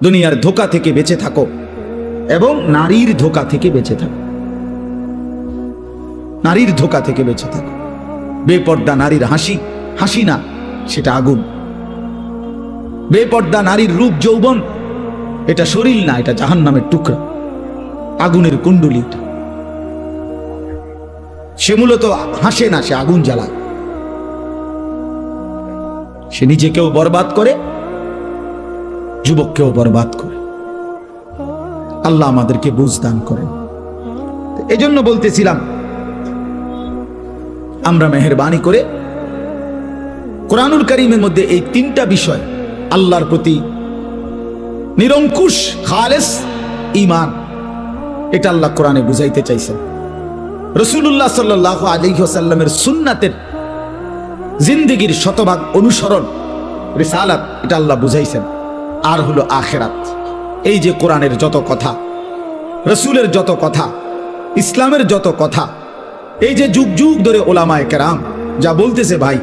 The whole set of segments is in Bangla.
দুনিয়ার ধোঁকা থেকে বেঁচে থাকো এবং নারীর ধোঁকা থেকে বেঁচে থাকো। নারীর ধোঁকা থেকে বেঁচে থাকো। বেপর্দা নারীর হাসি হাসি না, সেটা আগুন। বেপর্দা নারীর রূপ যৌবন এটা শরীর না, এটা জাহান্নামের টুকরা, আগুনের কুণ্ডলী। সে মূলত হাসে না, সে আগুন জ্বালায়। সে নিজেকেও বরবাদ করে, যুবককেও বরবাদ করে। আল্লাহ আমাদেরকে বুঝ দান করেন। এই জন্য বলতেছিলাম, আমরা মেহেরবানি করে কোরআনুল কারীমের মধ্যে এই তিনটা বিষয়, আল্লাহর প্রতি নিরঙ্কুশ খালেস ঈমান, এটা আল্লাহ কোরআনে বুঝাইতে চাইছেন। রাসূলুল্লাহ সাল্লাল্লাহু আলাইহি ওয়াসাল্লামের সুন্নাতের জিন্দেগীর শতভাগ অনুসরণ, রিসালাত, এটা আল্লাহ বুঝাইছেন। আর হলো আখিরাত। এই যে কোরআনের যত কথা, রাসূলের যত কথা, ইসলামের যত কথা, এই যে যুগ যুগ ধরে ওলামায়ে কেরাম যা বলতেছে ভাই,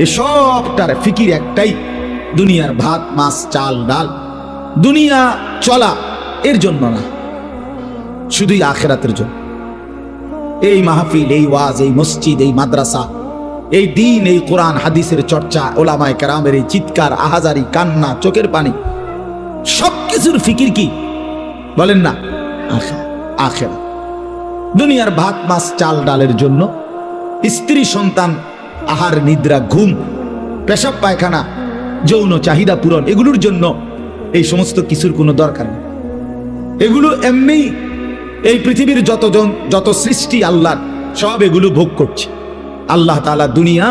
এ সবটার ফিকির একটাই, দুনিয়ার ভাত মাছ চাল ডাল, দুনিয়া চলা এর জন্য না, শুধুই আখিরাতের জন্য। এই মাহফিল, এই ওয়াজ, এই মসজিদ, এই মাদ্রাসা, এই দিন, এই কোরআন হাদিসের চর্চা, ওলামায়ে কেরামের এই চিৎকার, আহাজারি, কান্না, চোখের পানি, সবকিছুর ফিকির কি বলেন না? আখিরাত। দুনিয়ার ভাত মাছ চাল ডালের জন্য, স্ত্রী সন্তান, আহার নিদ্রা, ঘুম, পেশাব পায়খানা, যৌন চাহিদা পূরণ, এগুলোর জন্য এই সমস্ত কিছুর কোনো দরকার নেই। এগুলো এমনি এই পৃথিবীর যত সৃষ্টি আল্লাহর, সব এগুলো ভোগ করছে। আল্লাহ তাআলা দুনিয়া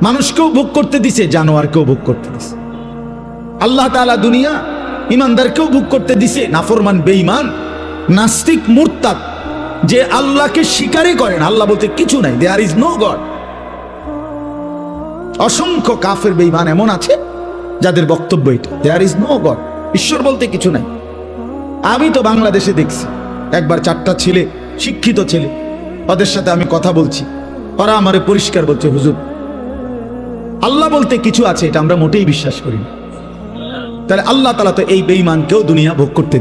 মানুষকেও ভোগ করতে দিছে, জানোয়ারকেও ভোগ করতে দিছে। আল্লাহ তাআলা দুনিয়া ইমানদারকেও ভোগ করতে দিছে, নাফরমান বেঈমান নাস্তিক মুরতাদ যে আল্লাহকে স্বীকারই করেন, আল্লাহ বলতে কিছু নাই, দেয়ার ইজ নো গড। অসংখ্য কাফের বেঈমান এমন আছে যাদের বক্তব্য এটা, দেয়ার ইজ নো গড, ঈশ্বর বলতে কিছু নাই। আমি তো বাংলাদেশে দেখছি একবার 4টা ছেলে, শিক্ষিত ছেলে, ওদের সাথে আমি কথা বলছি, ওরা আমারে পরিষ্কার বলছে, হুজুর আল্লাহ বলতে কিছু আছে, এটা আমরা মোটেই বিশ্বাস করি না। তাহলে আল্লাহ তাআলা তো এই বেঈমানকেও দুনিয়া ভোগ করতে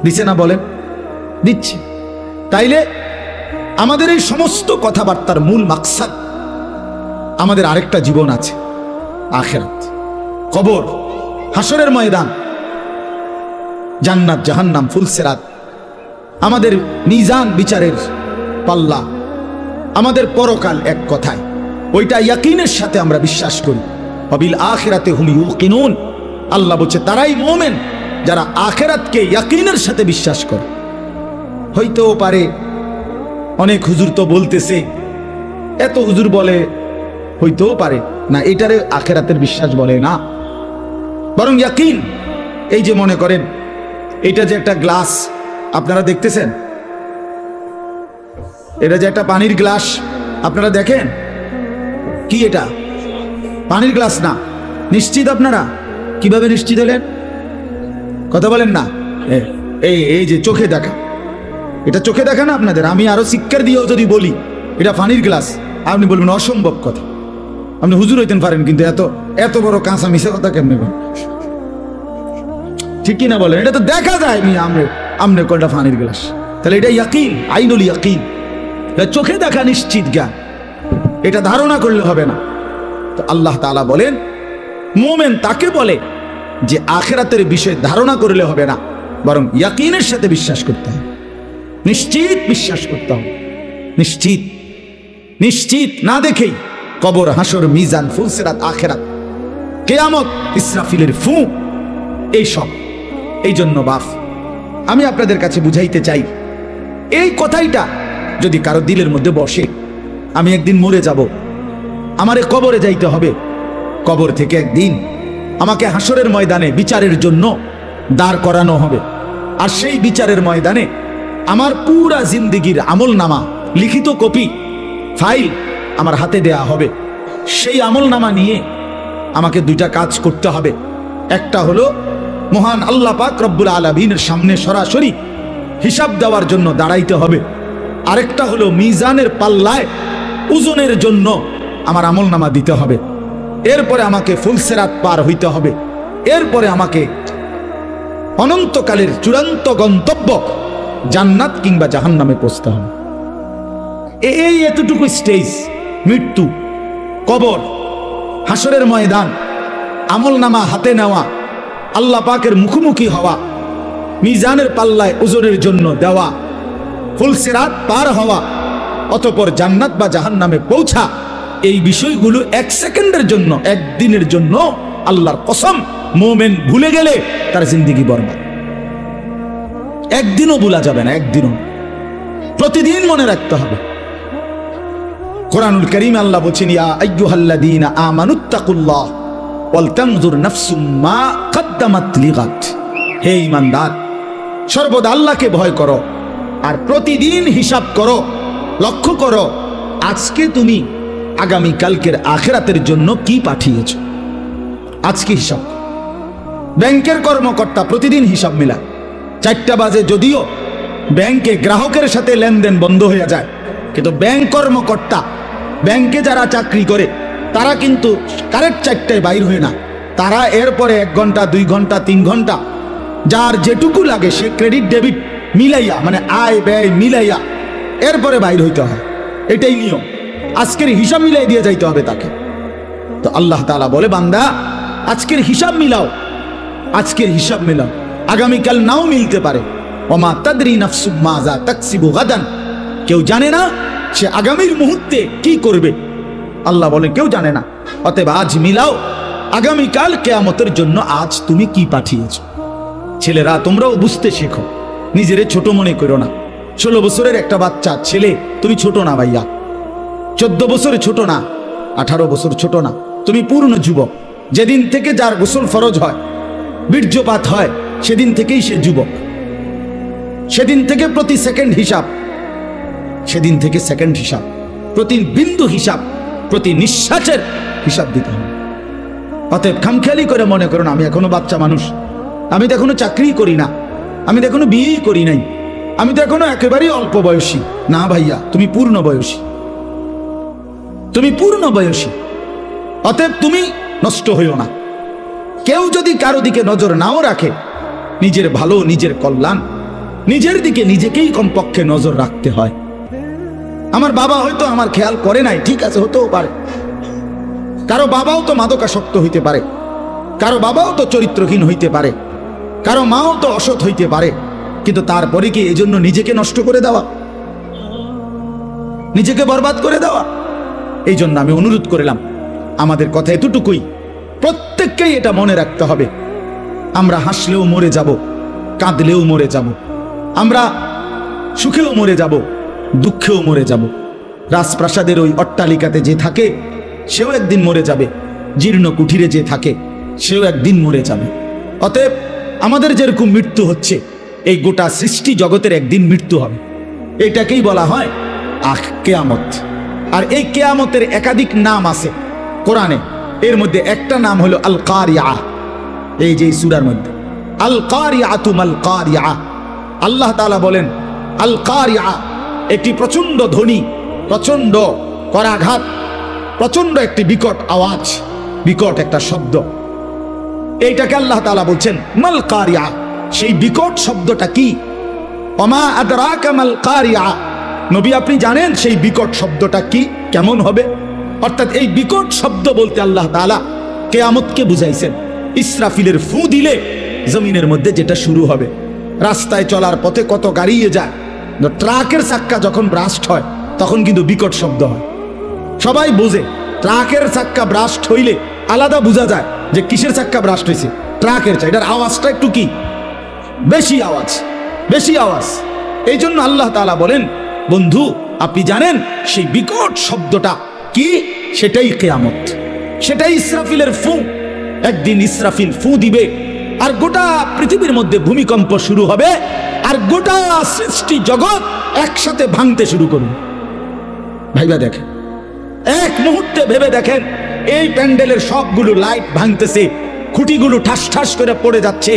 দিছে না? বলেন, দিচ্ছে। তাইলে আমাদের এই সমস্ত কথাবার্তার মূল মাকসাদ, আমাদের আরেকটা জীবন আছে, আখিরাত, কবর, হাসরের ময়দান, জান্নাত জাহান্নাম, ফুলসিরাত, আমাদের মিজান বিচারের পাল্লা, আমাদের পরকাল। এক কথায় ওইটা ইয়াকিনের সাথে আমরা বিশ্বাস করি। ওয়াবিল আখিরাতি হুম ইউকিনুন, আল্লাহ বলছে তারাই মুমিন যারা আখিরাতকে ইয়াকিনের সাথে বিশ্বাস করে। হইতেও পারে অনেক হুজুর তো বলতেছে, এত হুজুর বলে, হইতেও পারে না, এটারে আখিরাতের বিশ্বাস বলে না, বরং ইয়াকিন। এই যে মনে করেন এটা যে একটা গ্লাস আপনারা দেখতেছেন, এটা যে একটা পানির গ্লাস আপনারা দেখেন, কি এটা? পানির গ্লাস না। নিশ্চিত আপনারা? কিভাবে নিশ্চিত হলেন? কথা বলেন না। এই যে চোখে দেখা, এটা চোখে দেখা না আপনাদের? আমি আরো শিক্ষার দিয়েও যদি বলি এটা পানির গ্লাস, আপনি বলবেন অসম্ভব কথা, আপনি হুজুর হইতেন পারেন, কিন্তু এত বড় কাঁচা মিশা কথা কেমনে বলেন? ঠিক কিনা বলেন? এটা তো দেখা যায়, আমনে কোনটা পানির গ্লাস। তাহলে এটা ইয়াকিন, আইনুল ইয়াকিন, চোখে দেখা নিশ্চিত জ্ঞান, এটা ধারণা করলে হবে না। তো আল্লাহ তাআলা বলেন মুমিন তাকে বলে যে আখিরাতের বিষয়ে ধারণা করলে হবে না, বরং ইয়াকিনের সাথে বিশ্বাস করতে হবে, নিশ্চিত বিশ্বাস করতে হবে। নিশ্চিত নিশ্চিত না দেখেই কবর, হাসর, মিজান, ফুলসিরাত, আখিরাত, কিয়ামত, ইসরাফিলের ফু, এইসব। এই জন্য বাপ, আমি আপনাদের কাছে বুঝাইতে চাই, এই কথাইটা যদি কারো দিলের মধ্যে বসে, আমি একদিন মরে যাব, আমারে কবরে যাইতে হবে, কবর থেকে একদিন আমাকে হাসরের ময়দানে বিচারের জন্য দাঁড় করানো হবে, আর সেই বিচারের ময়দানে আমার পুরা জিন্দেগীর আমল নামা, লিখিত কপি, ফাইল আমার হাতে দেয়া হবে। সেই আমল নামা নিয়ে আমাকে দুইটা কাজ করতে হবে। একটা হলো মহান আল্লাহ পাক রব্বুল আলামিনের সামনে সরাসরি হিসাব দেওয়ার জন্য দাঁড়াইতে হবে, আরেকটা হলো মিজানের পাল্লায় ওজনের জন্য আমার আমল নামা দিতে হবে। এরপরে আমাকে ফুলসিরাত পার হইতে হবে, এরপরে আমাকে অনন্তকালের চূড়ান্ত গন্তব্য জান্নাত কিংবা জাহান্নামে পৌঁছতে হবে। এই এতটুকু স্টেজ, মৃত্যু, কবর, হাসরের ময়দান, আমলনামা হাতে নেওয়া, আল্লাহ পাকের মুখোমুখি হওয়া, মিজানের পাল্লায় ওজনের জন্য দেওয়া, ফুলসিরাত পার হওয়া, অতঃপর জান্নাত বা জাহান্নামে পৌঁছা, এই বিষয়গুলো এক সেকেন্ডের জন্য, একদিনের জন্য আল্লাহর কসম মুমিন ভুলে গেলে তার জিন্দেগি বরবাদ। একদিনও ভুলা যাবে না, একদিনও, প্রতিদিন মনে রাখতে হবে। কোরআনুল কারীম আল্লাহ বলেন, ইয়া আইয়ুহাল্লাযীনা আমানুত্তাকুল্লাহ ওয়াল তানজুর নাফসুম মা কদ্দামাত লিগাদ। হে ঈমানদার, সর্বদা আল্লাহকে ভয় করো আর প্রতিদিন হিসাব করো, লক্ষ্য করো আজকে তুমি আগামী কালকের আখিরাতের জন্য কি পাঠিয়েছো। আজকে হিসাব। ব্যাংকের কর্মকর্তা প্রতিদিন হিসাব মিলায়। 4টা বাজে যদিও ব্যাংকে গ্রাহকের সাথে লেনদেন বন্ধ হয়ে যায়, কিন্তু ব্যাংক কর্মকর্তা, ব্যাংকে যারা চাকরি করে তারা কিন্তু কারেক্ট 4টায় বাইর হয় না। তারা এরপরে 1 ঘন্টা, 2 ঘন্টা, 3 ঘন্টা যার যেটুকু লাগে সে ক্রেডিট ডেবিট মিলাইয়া, মানে আয় ব্যয় মিলাইয়া এরপরে বাইর হইতে হয়। এটাই নিয়ম। আজকের হিসাব মিলাই দিয়ে যাইতে হবে তাকে। তো আল্লাহ তাআলা বলে, বান্দা আজকের হিসাব মিলাও, আজকের হিসাব মিলাও, আগামীকাল নাও মিলতে পারে। ওমা তাদরি নাফসুম মাজা তাকসিবু গাদান। কেউ জানে না সে আগামীর মুহূর্তে কি করবে। আল্লাহ বলে কেউ জানে না। অতএব আজ মিলাও, আগামীকাল কিয়ামতের জন্য আজ তুমি কি পাঠিয়েছো। ছেলেরা তোমরাও বুঝতে শেখো, নিজেরে ছোট মনে করো না। 16 বছরের একটা বাচ্চা ছেলে, তুমি ছোট না ভাইয়া। 14 বছরে ছোট না, 18 বছর ছোট না, তুমি পূর্ণ যুবক। যেদিন থেকে যার গোসল ফরজ হয়, বীর্যপাত হয়, সেদিন থেকেই সে যুবক। সেদিন থেকে প্রতি সেকেন্ড হিসাব, সেদিন থেকে সেকেন্ড হিসাব, প্রতি বিন্দু হিসাব, প্রতি নিঃশ্বাসের হিসাব দিতে হবে। অতএব খামখেয়ালি করে মনে করুন আমি এখনো বাচ্চা মানুষ, আমি তো এখনো চাকরি করি না, আমি তো এখনো বিয়েই করি নাই, আমি তো এখনো একেবারেই অল্প বয়সী। না ভাইয়া, তুমি পূর্ণ বয়সী, তুমি পূর্ণ বয়সী। অতএব তুমি নষ্ট হইও না। কেউ যদি কারো দিকে নজর নাও রাখে, নিজের ভালো, নিজের কল্যাণ, নিজের দিকে নিজেকেই কমপক্ষে নজর রাখতে হয়। আমার বাবা হয়তো আমার খেয়াল করে নাই, ঠিক আছে, হতেও পারে। কারো বাবাও তো মাদকাসক্ত হইতে পারে, কারো বাবাও তো চরিত্রহীন হইতে পারে, কারো মাও তো অসৎ হইতে পারে, কিন্তু তারপরে কি এজন্য নিজেকে নষ্ট করে দেওয়া, নিজেকে বরবাদ করে দেওয়া? এই জন্য আমি অনুরোধ করলাম, আমাদের কথা এতটুকুই, প্রত্যেককেই এটা মনে রাখতে হবে। আমরা হাসলেও মরে যাব, কাঁদলেও মরে যাব, আমরা সুখেও মরে যাব, দুঃখেও মরে যাব। রাজপ্রাসাদের ওই অট্টালিকাতে যে থাকে সেও একদিন মরে যাবে, জীর্ণ কুঠিরে যে থাকে সেও একদিন মরে যাবে। অতএব আমাদের যেরকম মৃত্যু হচ্ছে, এই গোটা সৃষ্টি জগতের একদিন মৃত্যু হবে। এটাকেই বলা হয় কিয়ামত। আর এই কিয়ামতের একাধিক নাম আছে কোরআনে। এর মধ্যে একটা নাম হলো আল কারিয়া। এই যে সূরার মধ্যে আল কারিয়াতু মাল কারিয়া, আল্লাহ তাআলা বলেন আল কারিয়া একটি প্রচন্ড ধ্বনি, প্রচন্ড করাঘাত, প্রচন্ড একটি বিকট আওয়াজ, বিকট একটা শব্দ। এইটাকে আল্লাহ তাআলা বলছেন মাল কারিয়া। সেই বিকট শব্দটা কি? ওমা আদরাকা মাল কারিয়া। নবী আপনি জানেন সেই বিকট শব্দটা কি, কেমন হবে? অর্থাৎ এই বিকট শব্দ বলতে আল্লাহ তাআলা কিয়ামতকে বুঝাইছেন। ইসরাফিলের ফু দিলে জমিনের মধ্যে যেটা শুরু হবে। রাস্তায় চলার পথে কত গাড়িয়ে যায়, ট্রাকের চাক্কা যখন ব্রাস্ট হয় তখন কিন্তু বিকট শব্দ হয়। সবাই বোঝে ট্রাকের চাক্কা ব্রাস্ট হইলে আলাদা বোঝা যায় যে কিসের চাক্কা ব্রাস্ট হয়েছে, ট্রাকের চাই। এটার আওয়াজটা একটু কি বেশি আওয়াজ, বেশি আওয়াজ। এই জন্য আল্লাহ তাআলা বলেন, বন্ধু আপনি জানেন সেই বিকট শব্দটা কি? সেটাই কিয়ামত, সেটাই ইসরাফিলের ফু। একদিন ইসরাফিল ফু দিবে আর গোটা পৃথিবীর মধ্যে ভূমিকম্প শুরু হবে, আর গোটা সৃষ্টি জগৎ একসাথে ভাঙতে শুরু করুন। ভাইবা দেখেন, এক মুহূর্তে ভেবে দেখেন, এই প্যান্ডেলের সবগুলো লাইট ভাঙতেছে, খুঁটিগুলো ঠাস ঠাস করে পড়ে যাচ্ছে,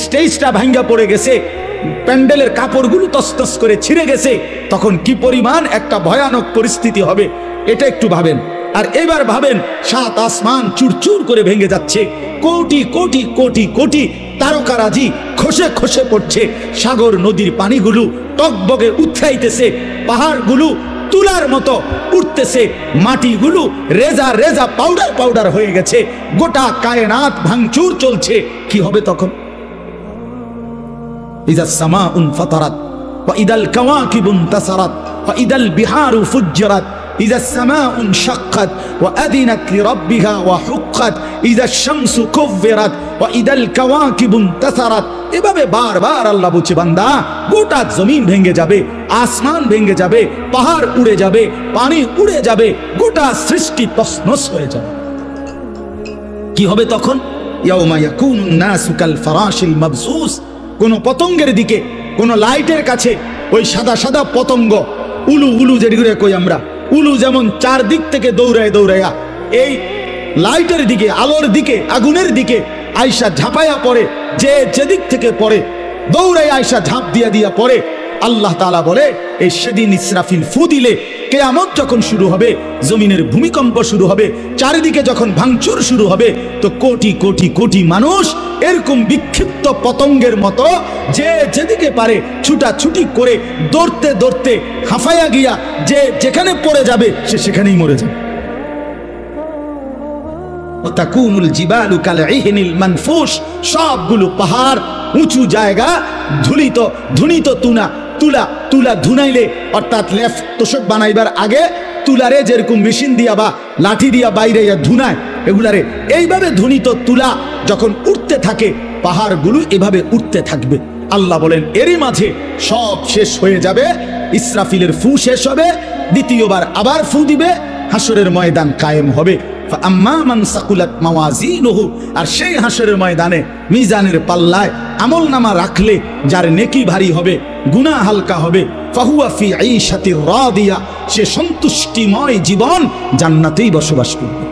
স্টেজটা ভাঙ্গা পড়ে গেছে, প্যান্ডেলের কাপড়গুলো তসতস করে ছিঁড়ে গেছে, তখন কি পরিমাণ একটা ভয়ানক পরিস্থিতি হবে এটা একটু ভাবেন। আর এবার ভাবেন 7 আসমান চুরচুর করে ভেঙে যাচ্ছে, কোটি কোটি কোটি কোটি তারকারাজি খসে খসে পড়ছে, সাগর নদীর পানিগুলো টকবগে উৎরাইতেছে, পাহাড়গুলো তুলার মতো উঠতেছে, মাটিগুলো রেজা রেজা পাউডার পাউডার হয়ে গেছে, গোটা কায়নাত ভাঙচুর চলছে। কি হবে তখন? ইযাস সামাউন ফাতারাত ওয়া ইদাল কাওয়াকিবু ইনতাসারাত ওয়া ইদাল বিহারু ফুজ্জিরাত ইযাস সামাউন শাক্কাত ওয়া আযিনাত লিরাব্বিহা ওয়া হুক্কাত ইযাশ শামসু কুব্বিরাত ওয়া ইদাল কাওয়াকিবু ইনতাসারাত। এভাবে বারবার আল্লাহ বলছে, বান্দা গোটা জমিন ভেঙে যাবে, আসমান ভেঙে যাবে, পাহাড় উড়ে যাবে, পানি উড়ে যাবে, গোটা সৃষ্টি তছনছ হয়ে যাবে। কি হবে তখন? ইয়াউমা ইয়াকুনুন নাসু কাল ফারাশিল মাবসুস। কোন পতঙ্গের দিকে, কোন লাইটের কাছে ওই সাদা সাদা পতঙ্গ, উলু উলু যেগুলো কই আমরা, উলু যেমন চারদিক থেকে দৌড়ায় দৌড়াইয়া এই লাইটের দিকে, আলোর দিকে, আগুনের দিকে আয়সা ঝাঁপাইয়া পড়ে, যে যেদিক থেকে পড়ে দৌড়াই আয়সা ঝাঁপ দিয়া দিয়া পড়ে। আল্লাহ তাআলা বলে, এই সেদিন ইসরাফিল ফু দিলে কিয়ামত যখন শুরু হবে, জমিনের ভূমিকম্প শুরু হবে, চারিদিকে যখন ভাঙচুর শুরু হবে, তো কোটি কোটি কোটি মানুষ এরকম বিক্ষিপ্ত পতঙ্গের মতো যে যেদিকে পারে ছুটাছুটি করে দৌড়তে দৌড়তে হাঁফাইয়া গিয়া যে যেখানে পড়ে যাবে সে সেখানেই মরে যাবে। তাকুনুল জিবালু কালঈহনিল মানফুশ। সবগুলো পাহাড়, উঁচু জায়গা ধুলিত ধুনিত তুলা তুলা ধুনাইলে, অর্থাৎ লেফ তোষক বানাইবার আগে তুলারে যেরকম মেশিন দিয়া বা লাঠি দিয়া বাইরে ধুনায়, এগুলারে এইভাবে ধুনিত তুলা যখন উঠতে থাকে, পাহাড়গুলো এভাবে উঠতে থাকবে। আল্লাহ বলেন, এরই মাঝে সব শেষ হয়ে যাবে, ইসরাফিলের ফু শেষ হবে, দ্বিতীয়বার আবার ফু দিবে, হাসরের ময়দান কায়েম হবে। আর সেই হাসরের ময়দানে মিজানের পাল্লায় আমল নামা রাখলে যার নেকি ভারী হবে, গুনাহ হালকা হবে, ফাহুয়া ফি আইশাতির রাদিয়া, সে সন্তুষ্টিময় জীবন জান্নাতেই বসবাস করবে।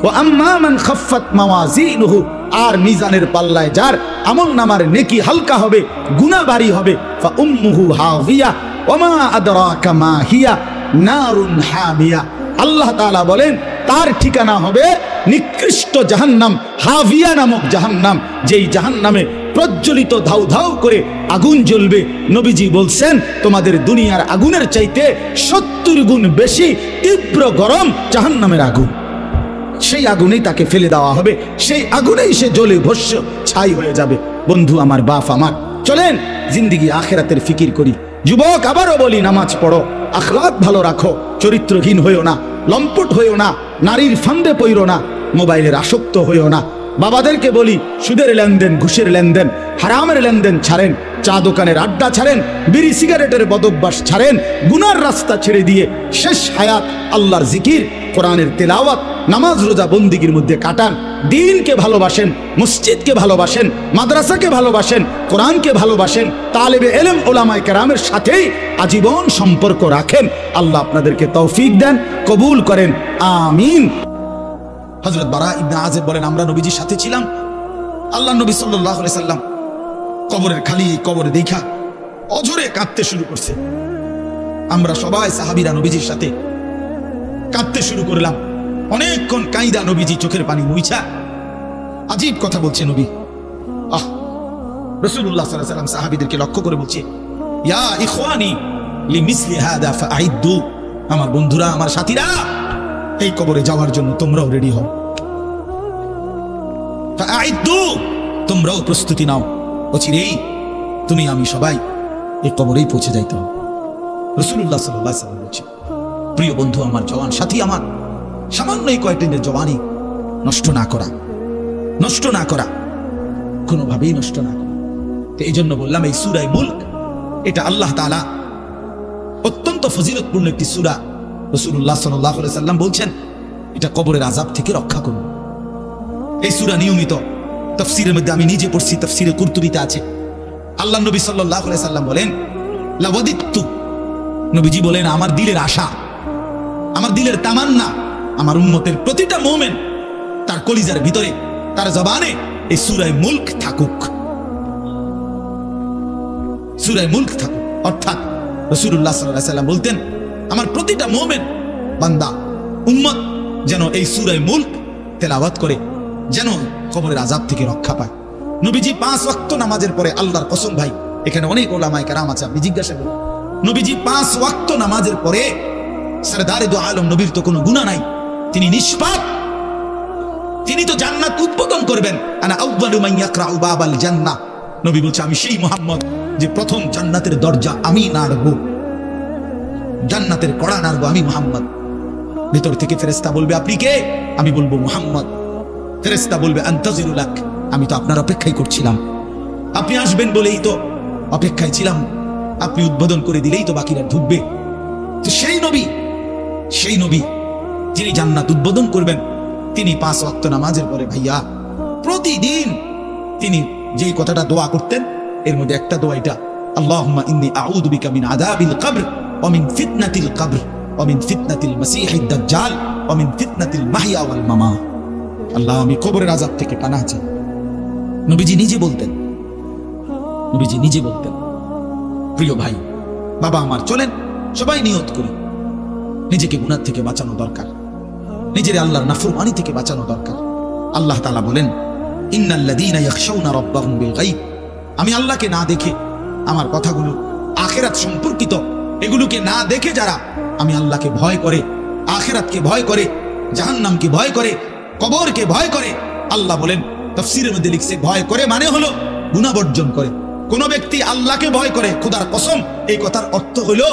ওয়া আম্মা মান খাফফাত মাওয়াজিনুহু, আর মিজানের পাল্লায় যার আমল নামার নেকি হালকা হবে, গুনাহ ভারী হবে, ফা উম্মুহু হাওয়িয়া ওয়া মা আদরাকা মা হিয়া নারুন হামিয়া। আল্লাহ তাআলা বলেন, তার ঠিকানা হবে নিকৃষ্ট জাহান্নাম, হাভিয়া নামক জাহান্নাম, যেই জাহান্নামে প্রজ্বলিত ধাউ ধাউ করে আগুন জ্বলবে। নবীজি বলছেন, তোমাদের দুনিয়ার আগুনের চাইতে 70 গুণ বেশি তীব্র গরম জাহান্নামের আগুন। সেই আগুনেই তাকে ফেলে দেওয়া হবে, সেই আগুনেই সে জ্বলে ভস্ম ছাই হয়ে যাবে। বন্ধু আমার, বাপ আমার, চলেন জিন্দেগি আখিরাতের ফিকির করি। যুবক, আবারও বলি, নামাজ পড়ো, আখলাক ভালো রাখো, চরিত্রহীন হইও না, লম্পট হইও না, নারীর ফান্দে পইরো না, মোবাইলের আসক্ত হইও না। বাবাদেরকে বলি, সুদের লেনদেন, ঘুষের লেনদেন, হারামের লেনদেন ছাড়েন, চা দোকানের আড্ডা ছাড়েন, বিড়ি সিগারেটের বদভ্যাস ছাড়েন, গুনার রাস্তা ছেড়ে দিয়ে শেষ হায়াত আল্লাহর জিকির, কোরআনের তেলাওয়াত, নামাজ রোজা বন্দিগির মধ্যে কাটান। দ্বীনকে ভালোবাসেন, মসজিদকে ভালোবাসেন, মাদ্রাসাকে ভালোবাসেন, কোরআনকে ভালোবাসেন, তালেবে ইলম উলামায়ে কেরামের সাথেই আজীবন সম্পর্ক রাখেন। আল্লাহ আপনাদেরকে তৌফিক দেন, কবুল করেন, আমিন। হযরত বারা ইবনে আযিব বলেন, আমরা নবীজির সাথে ছিলাম। আল্লাহ নবী সাল্লাল্লাহু আলাইহি সাল্লাম কবরের খালি কবরে দেখা অঝরে কাঁদতে শুরু করছে। আমরা সবাই সাহাবীরা নবীজির সাথে কাঁদতে শুরু করলাম। অনেকক্ষণ কাইদা নবীজি চোখের পানি মুইছা আজীব কথা বলছে নবী। রাসূলুল্লাহ সাল্লাল্লাহু আলাইহি ওয়াসাল্লাম সাহাবীদেরকে লক্ষ্য করে বলছে, ইয়া ইখওয়ানি লিমিসলি হাদা ফাআইদু, আমার বন্ধুরা, আমার সাথীরা, এই কবরে যাওয়ার জন্য তোমরাও রেডি হও। ফাআইদু, তোমরাও প্রস্তুতি নাও, অচিরেই তুমি আমি সবাই এই কবরেই পৌঁছে যাইতে হবে। রাসূলুল্লাহ সাল্লাল্লাহু আলাইহি ওয়াসাল্লাম বলছে, প্রিয় বন্ধু আমার, জওয়ান সাথী আমার, সামান্য এই কয়েকদিনের জওয়ানি নষ্ট না করা, নষ্ট না করা, কোনোভাবেই নষ্ট না করা। তো এই জন্য বললাম, এই সূরা মুলক, এটা আল্লাহ তাআলা অত্যন্ত ফজিলতপূর্ণ একটি সূরা। রাসূলুল্লাহ সাল্লাল্লাহু আলাইহি ওয়াসাল্লাম বলছেন, এটা কবরের আযাব থেকে রক্ষা করবে। এই সূরা নিয়মিত তাফসীরের মধ্যে আমি নিজে পড়ছি, তাফসীরে কুরতুবীতে আছে। আল্লাহ নবী সাল্লাল্লাহু আলাইহি ওয়াসাল্লাম বলেন, লাওয়াদিতু, নবীজি বলেন, আমার দিলের আশা, আমার দিলের তামান্না, আমার উম্মতের প্রতিটা মুমিন তার কলিজার ভিতরে, তার জবানে এই সূরা মুলক থাকুক, সূরা মুলক থাকুক। অর্থাৎ রাসূলুল্লাহ সাল্লাল্লাহু আলাইহি ওয়াসাল্লাম বলতেন, আমার প্রতিটা মুমিন বান্দা উম্মত যেন এই সূরা মুলক তেলাওয়াত করে, যেন কবরের আযাব থেকে রক্ষা পায়। নবীজি 5 ওয়াক্ত নামাজের পরে, আল্লাহর কসম ভাই, এখানে অনেক ওলামায়ে কেরাম আছে, আপনি জিজ্ঞাসা করুন, নবীজি 5 ওয়াক্ত নামাজের পরে, সরদারে দু আলম নবীর তো কোনো গুনাহ নাই, তিনি নিষ্পাপ, তিনি তো জান্নাত উদ্বোধন করবেন। আনা আউয়ালু মান ইয়াকরাউ বাবাল জান্নাহ, নবী বলছে আমি সেই মুহাম্মদ যে প্রথম জান্নাতের দরজা আমি নাড়ব, জান্নাতের কড়া নাড়ব আমি মুহাম্মদ। ভিতর থেকে ফেরেশতা বলবে আপনি কে? আমি বলবো মুহাম্মদ। ফেরেশতা বলবে আনতাজিরুলাক, আমি তো আপনার অপেক্ষাই করছিলাম, আপনি আসবেন বলেই তো অপেক্ষায় ছিলাম, আপনি উদ্বোধন করে দিলেই তো বাকিরা ঢুকবে। তো সেই নবী যিনি জান্নাত উদ্বোধন করবেন, তিনি 5 ওয়াক্ত নামাজের পরে ভাইয়া প্রতিদিন তিনি যেই কথাটা দোয়া করতেন, এর মধ্যে একটা দোয়া এটা, আল্লাহুম্মা ইন্নী আউযু বিকা মিন আযাবিল কবর ওয়া মিন ফিতনাতিল কবর ওয়া মিন ফিতনাতিল মাসীহিদ দাজ্জাল ওয়া মিন ফিতনাতিল মাহইয়া ওয়াল মামাত। আল্লাহ, আমি কবরের আযাব থেকে পানাহ চাই। নবীজি নিজে বলতেন, প্রিয় ভাই বাবা আমার, চলেন সবাই নিয়ত করি, নিজেকে গুনাহ থেকে বাঁচানো দরকার, নিজের আল্লাহর নাফরমানি থেকে বাঁচানো দরকার। আল্লাহ তাআলা বলেন, ইন্নাল্লাযীনা ইয়াখশাউনা রাব্বাহুম বিল গায়ব, আমি আল্লাহকে না দেখে, আমার কথাগুলো আখিরাত সম্পর্কিত, এগুলোকে না দেখে যারা আমি আল্লাহকে ভয় করে, আখিরাতকে ভয় করে, জাহান্নামকে ভয় করে, কবরকে ভয় করে, আল্লাহ বলেন তাফসীরের মধ্যে লিখছে, ভয় করে মানে হলো গুনাহ বর্জন করে। কোন ব্যক্তি আল্লাহকে ভয় করে, খোদার কসম এই কথার অর্থ হলো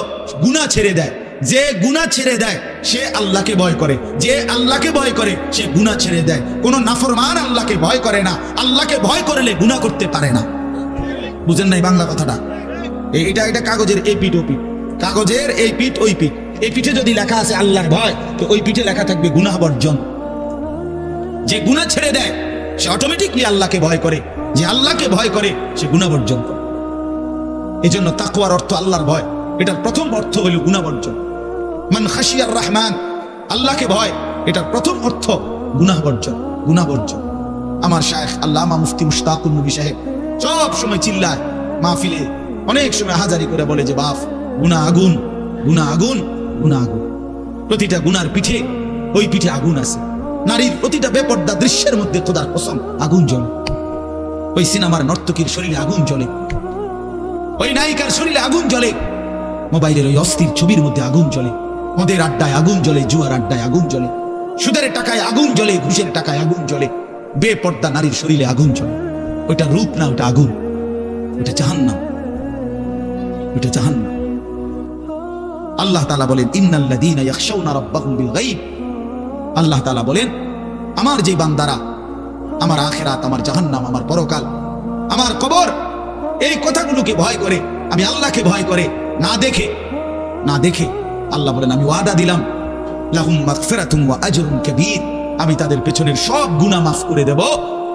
গুনাহ ছেড়ে দেয়। যে গুনাহ ছেড়ে দেয় সে আল্লাহকে ভয় করে, যে আল্লাহকে ভয় করে সে গুনাহ ছেড়ে দেয়। কোন নাফরমান আল্লাহকে ভয় করে না, আল্লাহকে ভয় করলে গুনাহ করতে পারে না। বুঝেন নাই বাংলা কথাটা? এটা কাগজের এই পিঠ ও পিঠ, কাগজের এই পিঠ ওই পিঠ, এই পিঠে যদি লেখা আছে আল্লাহর ভয়, তো ওই পিঠে লেখা থাকবে গুনাহ বর্জন। যে গুনাহ ছেড়ে দেয় সে অটোমেটিকলি আল্লাহকে ভয় করে, যে আল্লাহকে ভয় করে সে গুনাহ বর্জন করে। এজন্য তাকওয়ার অর্থ আল্লাহর ভয়, এটার প্রথম অর্থ হলো গুনাহ বর্জন। মান খাশিয়ার রহমান, আল্লাহকে ভয়, এটার প্রথম অর্থ গুনাহ বর্জন, গুনাহ বর্জন। আমার শায়েখ আল্লামা মুফতি মুশতাকুর নবী সাহেব সব সময় চিল্লায় মাহফিলে, অনেক সময় হাজারি করে বলে যে বাপ, গুনাহ আগুন, গুনাহ আগুন, গুনাহ আগুন। প্রতিটা গুনার পিঠে ওই পিঠে আগুন আছে। নারীর প্রতিটা বেপর্দা দৃশ্যের মধ্যে খোদার কসম আগুন জ্বলে। ওই সিনেমার নর্তকীর শরীরে আগুন জ্বলে, ওই নায়িকার শরীরে আগুন জ্বলে, মোবাইলের ওই অস্থির ছবির মধ্যে আগুন জ্বলে, মদের আড্ডায় আগুন জ্বলে, জুয়ার আড্ডায় আগুন জ্বলে, সুদের টাকায় আগুন জ্বলে, ঘুষের টাকায় আগুন জ্বলে, বেপর্দা নারীর শরীরে আগুন জ্বলে। ওইটা রূপ না, ওটা আগুন, ওটা জাহান্নাম, ওটা জাহান্নাম। আল্লাহ তাআলা বলেন, ইন্নাল্লাযীনা ইয়াখশাউনা রাব্বাহুম বিল গায়ব, আল্লাহ তাআলা বলেন আমার যে বান্দারা আমার আখিরাত, আমার জাহান্নাম, আমার পরকাল, আমার কবর, এই কথাগুলোকে ভয় করে, আমি আল্লাহকে ভয় করে, না দেখে আল্লাহ বলেন আমি ওয়াদা দিলাম, লাহুম মাগফিরাতুন ওয়া আজরুন কাবীর, আমি তাদের পেছনের সব গুনাহ মাফ করে দেব,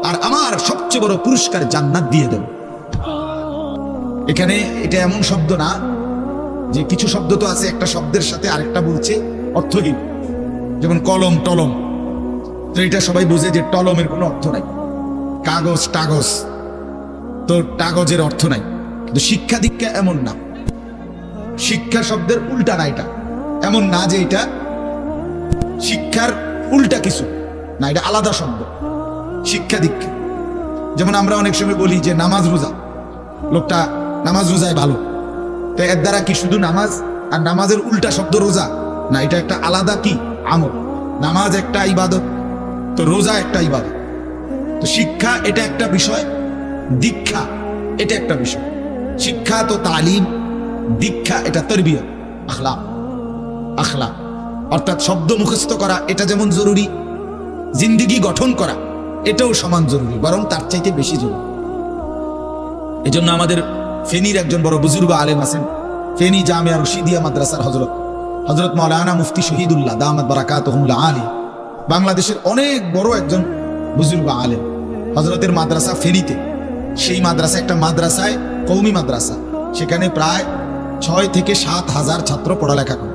আর আমার সবচেয়ে বড় পুরস্কার জান্নাত দিয়ে দেব। এখানে এটা এমন শব্দ না যে কিছু শব্দ তো আছে একটা শব্দের সাথে আরেকটা বলছে অর্থহীন, যেমন কলম টলম, তো এটা সবাই বুঝে যে টলমের কোনো অর্থ নাই, কাগজ টাগজ, তো কাগজের অর্থ নাই। কিন্তু শিক্ষা দীক্ষা এমন না, শিক্ষা শব্দের উল্টা না, এটা এমন না যে এটা শিক্ষার উল্টা কিছু না, এটা আলাদা শব্দ। শিক্ষা দীক্ষা যেমন আমরা অনেক সময় বলি যে নামাজ রোজা, লোকটা নামাজ রোজায় ভালো, তো এর দ্বারা কি শুধু নামাজ আর নামাজের উল্টা শব্দ রোজা না, এটা একটা আলাদা কি আমল। নামাজ একটা ইবাদত, তো রোজা একটা ইবাদত। তো শিক্ষা এটা একটা বিষয়, দীক্ষা এটা একটা বিষয়। শিক্ষা তো তালিম, দীক্ষা এটা তরবিয়ত, আখলাক। আখলাক অর্থাৎ শব্দ মুখস্থ করা এটা যেমন জরুরি, জিন্দেগি গঠন করা এটাও সমান জরুরি, বরং তার চাইতে বেশি জরুরি। এজন্য আমাদের ফেনীর একজন বড় বুজুর্গ আলেম আছেন, ফেনী জামিয়া রশিদিয়া মাদ্রাসার হযরত মাওলানা মুফতি শহীদুল্লাহ দামাত বারাকাতুহুল আলী, বাংলাদেশের অনেক বড় একজন বুজুর্গ আলেম। হযরতের মাদ্রাসা ফেনীতে, সেই মাদ্রাসা একটা মাদ্রাসায় কওমি মাদ্রাসা, সেখানে প্রায় 6 থেকে 7 হাজার ছাত্র পড়ালেখা করে,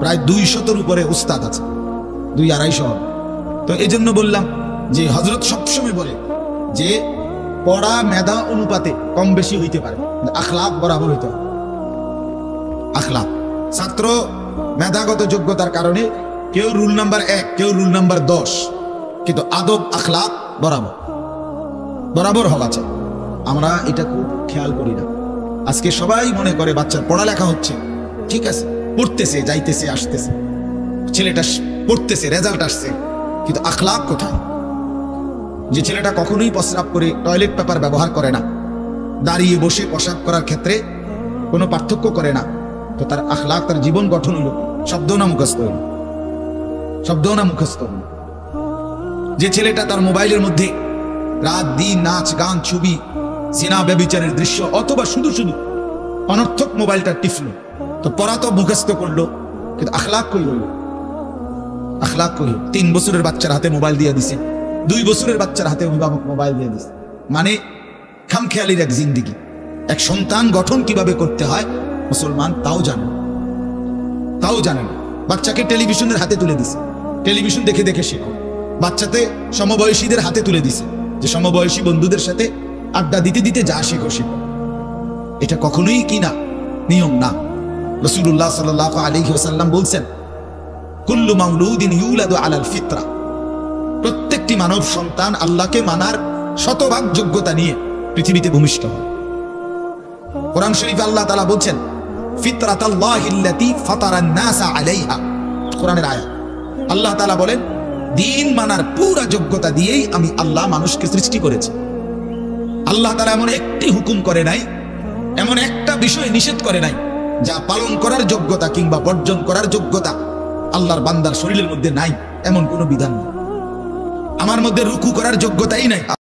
প্রায় 200-এর উপরে উস্তাদ আছে, 200-250। তো এই জন্য বললাম যে হযরত সবসময় বলে যে পড়া মেধা অনুপাতে কম বেশি হইতে পারে, আখলাক বরাবর হইতে হবে। আখলাক, ছাত্র মেধাগত যোগ্যতার কারণে কেউ রুল নাম্বার 1, কেউ রুল নাম্বার 10, কিন্তু আদব আখলাক বরাবর। বরাবর হওয়া চাই। আমরা এটা খুব খেয়াল করি না। আজকে সবাই মনে করে বাচ্চার পড়ালেখা হচ্ছে, ঠিক আছে, পড়তেছে, যাইতেছে, আসতেছে, ছেলেটা পড়তেছে, রেজাল্ট আসছে, কিন্তু আখলাক কোথায়? যে ছেলেটা কখনোই প্রস্রাব করে টয়লেট পেপার ব্যবহার করে না, দাঁড়িয়ে বসে প্রস্রাব করার ক্ষেত্রে কোনো পার্থক্য করে না, তো তার আখলাক, তার জীবন গঠন হলো শব্দ না মুখস্থ হইল, শব্দ না মুখস্থ হইল। যে ছেলেটা তার মোবাইলের মধ্যে রাত দিন নাচ গান ছবি সিনা ব্যভিচারের দৃশ্য অথবা শুধু শুধু অনর্থক মোবাইলটা টিপলো, তো পড়া তো মুখস্থ করলো, কিন্তু আখলাক কই হইল? আখলাক কই? 3 বছরের বাচ্চার হাতে মোবাইল দিয়ে দিছে, 2 বছরের বাচ্চার হাতে অভিভাবক মোবাইল দিয়ে দিছে। মানে খামখেয়ালির এক জিন্দিগি। এক সন্তান গঠন কিভাবে করতে হয় মুসলমান তাও জানেন, তাও জানেন। বাচ্চাকে টেলিভিশনের হাতে তুলে দিছে, টেলিভিশন দেখে দেখে শেখো। বাচ্চাতে সমবয়সীদের হাতে তুলে দিছে, যে সমবয়সী বন্ধুদের সাথে আড্ডা দিতে দিতে যা শেখো শেখো। এটা কখনোই কি না, নিয়ম না। রাসূলুল্লাহ সাল্লাল্লাহু আলাইহি ওয়াসাল্লাম বলছেন, কুল্লু মাউলুদিন ইউলাদু আলাল ফিতরা, প্রত্যেকটি মানব সন্তান আল্লাহকে মানার শতভাগ যোগ্যতা নিয়ে পৃথিবীতে ভূমিষ্ঠ হয়। কোরআন শরীফে আল্লাহ তাআলা বলছেন, ফিতরাতাল্লাহিল্লাতী ফাতারান নাসা আলাইহা, কোরআনের আয়াত। আল্লাহ তাআলা বলেন, দিন মানার পুরা যোগ্যতা দিয়েই আমি আল্লাহ মানুষকে সৃষ্টি করেছি। আল্লাহ তাআলা এমন একটি হুকুম করে নাই, এমন একটা বিষয় নিষেধ করে নাই যা পালন করার যোগ্যতা কিংবা বর্জন করার যোগ্যতা আল্লাহর বান্দার শরীরের মধ্যে নাই, এমন কোনো বিধান নেই। আমার মধ্যে রুকু করার যোগ্যতাই নাই।